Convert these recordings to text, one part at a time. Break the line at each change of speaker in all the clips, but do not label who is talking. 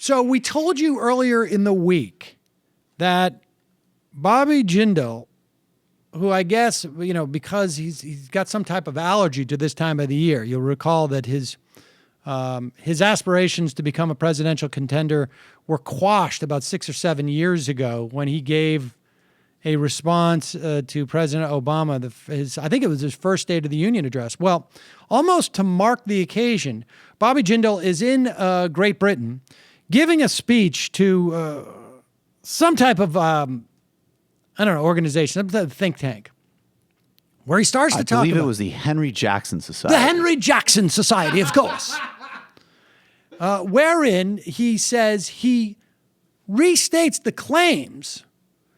So we told you earlier in the week that Bobby Jindal, who I guess, because he's got some type of allergy to this time of the year. You'll recall that his aspirations to become a presidential contender were quashed about 6 or 7 years ago when he gave a response to President Obama. I think it was his first State of the Union address. Well, almost to mark the occasion, Bobby Jindal is in Great Britain giving a speech to some type of organization, some think tank, where he starts to talk about... I
believe it was the Henry Jackson Society.
The Henry Jackson Society, of course. Wherein he says he restates the claims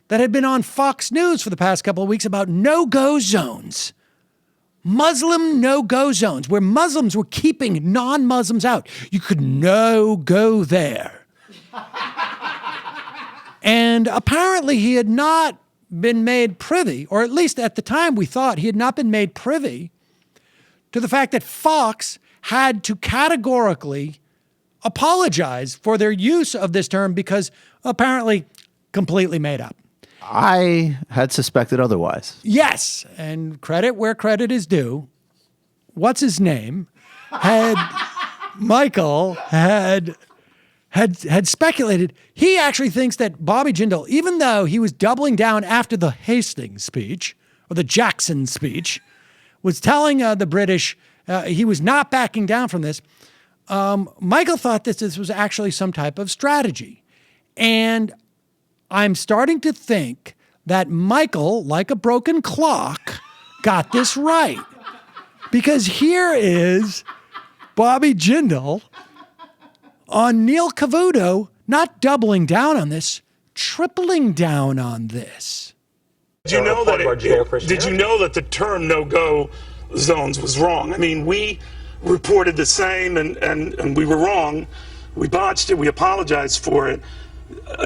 that had been on Fox News for the past couple of weeks about no-go zones. Muslim no-go zones, where Muslims were keeping non-Muslims out. You could no-go there. And apparently he had not been made privy, or at least at the time we thought he had not been made privy to the fact that Fox had to categorically apologize for their use of this term because apparently completely made up.
I had suspected otherwise.
Yes, and credit where credit is due. What's his name? Michael had speculated. He actually thinks that Bobby Jindal, even though he was doubling down after the Hastings speech or the Jackson speech, was telling the British he was not backing down from this. Michael thought that this was actually some type of strategy. And I'm starting to think that Michael, like a broken clock, got this right. Because here is Bobby Jindal on Neil Cavuto, not doubling down on this, tripling down on this.
Did you know that the term no-go zones was wrong? I mean, we reported the same and we were wrong. We botched it. We apologized for it.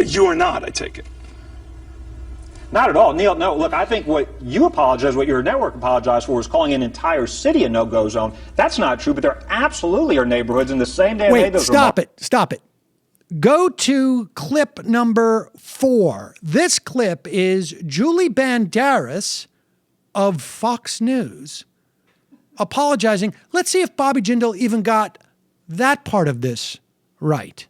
You are not, I take it.
Not at all. Neil, no, look, I think what your network apologized for is calling an entire city a no-go zone. That's not true, but there absolutely are neighborhoods in the same day.
Wait, stop it. Go to clip number 4. This clip is Julie Banderas of Fox News apologizing. Let's see if Bobby Jindal even got that part of this right.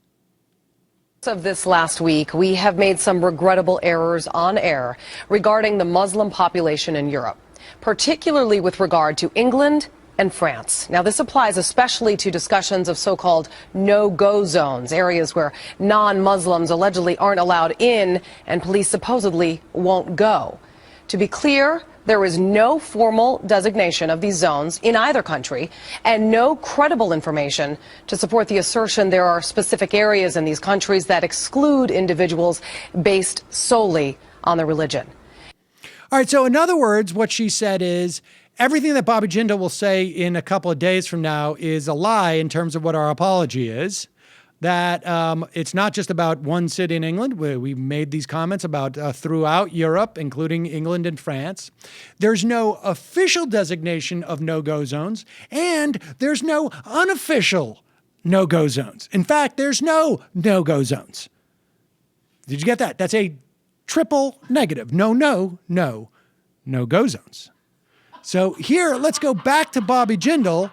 Of this last week, we have made some regrettable errors on air regarding the Muslim population in Europe, particularly with regard to England and France. Now, this applies especially to discussions of so-called no-go zones, areas where non-Muslims allegedly aren't allowed in and police supposedly won't go. To be clear, there is no formal designation of these zones in either country and no credible information to support the assertion there are specific areas in these countries that exclude individuals based solely on their religion.
All right, so in other words, what she said is everything that Bobby Jindal will say in a couple of days from now is a lie in terms of what our apology is. That it's not just about one city in England. We made these comments about throughout Europe, including England and France. There's no official designation of no-go zones, and there's no unofficial no-go zones. In fact, there's no no-go zones. Did you get that? That's a triple negative. No-go zones. So here, let's go back to Bobby Jindal.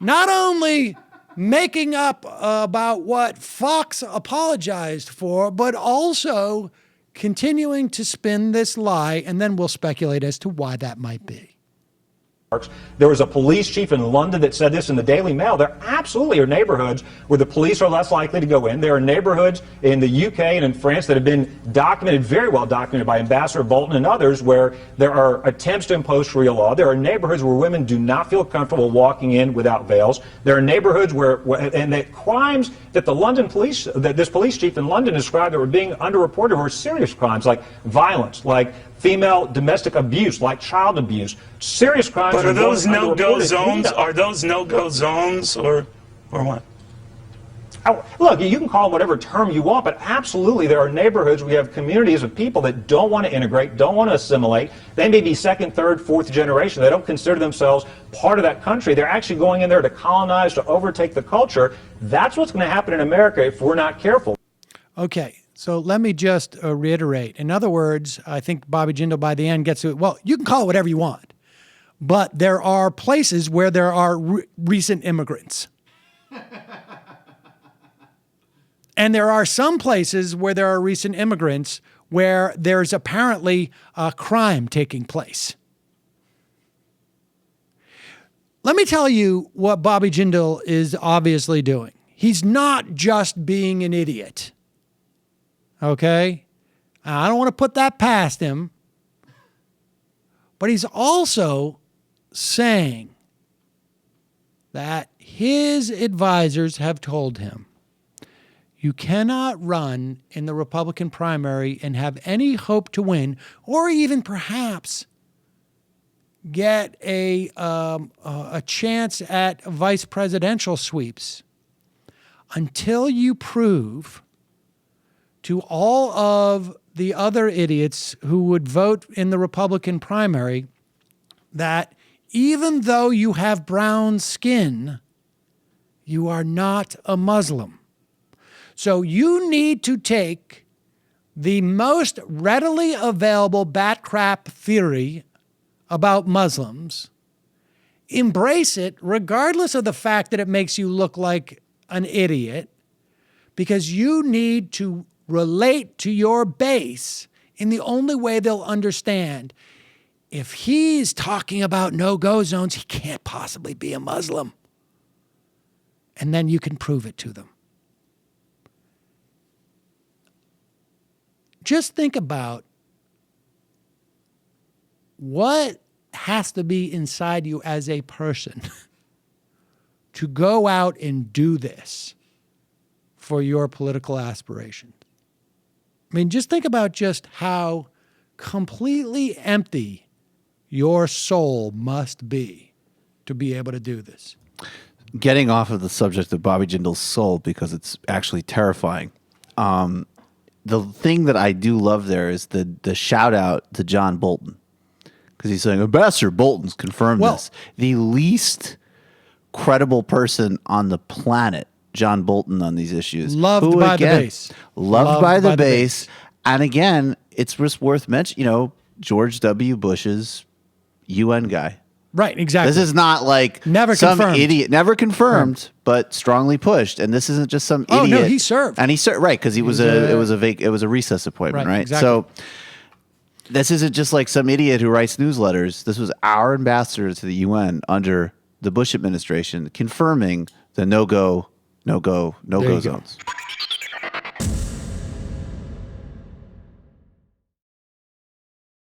Not only making up about what Fox apologized for, but also continuing to spin this lie, and then we'll speculate as to why that might be.
There was a police chief in London that said this in the Daily Mail. There absolutely are neighborhoods where the police are less likely to go in. There are neighborhoods in the UK and in France that have been documented, very well documented by Ambassador Bolton and others, where there are attempts to impose Sharia law. There are neighborhoods where women do not feel comfortable walking in without veils. There are neighborhoods and the crimes that this police chief in London described that were being underreported were serious crimes like violence, like female domestic abuse, like child abuse, serious crimes.
But are those no-go zones? Are those no-go zones or what?
Look, you can call them whatever term you want, but absolutely there are neighborhoods, we have communities of people that don't want to integrate, don't want to assimilate. They may be second, third, fourth generation. They don't consider themselves part of that country. They're actually going in there to colonize, to overtake the culture. That's what's going to happen in America if we're not careful.
Okay, so let me just reiterate. In other words, I think Bobby Jindal by the end gets to it. Well, you can call it whatever you want, but there are places where there are recent immigrants. And there are some places where there are recent immigrants where there's apparently a crime taking place. Let me tell you what Bobby Jindal is obviously doing. He's not just being an idiot. Okay? I don't want to put that past him. But he's also saying that his advisors have told him, you cannot run in the Republican primary and have any hope to win, or even perhaps get a chance at vice presidential sweeps until you prove to all of the other idiots who would vote in the Republican primary that even though you have brown skin, you are not a Muslim. So you need to take the most readily available bat crap theory about Muslims, embrace it regardless of the fact that it makes you look like an idiot, because you need to relate to your base in the only way they'll understand. If he's talking about no-go zones, he can't possibly be a Muslim. And then you can prove it to them. Just think about what has to be inside you as a person to go out and do this for your political aspirations. I mean, just think about just how completely empty your soul must be to be able to do this.
Getting off of the subject of Bobby Jindal's soul, because it's actually terrifying. The thing that I do love there is the shout out to John Bolton, because he's saying Ambassador Bolton's confirmed this. The least credible person on the planet, John Bolton, on these issues.
Loved by the base.
Loved by the base. And again, it's just worth mentioning, George W. Bush's UN guy.
Right, exactly.
This is not like
never
some
confirmed.
idiot, never confirmed, but strongly pushed. And this isn't just some idiot.
Oh no, he served,
and he served, right? Because it was a recess appointment, right?
Exactly.
So this isn't just like some idiot who writes newsletters. This was our ambassador to the UN under the Bush administration, confirming the no-go zones.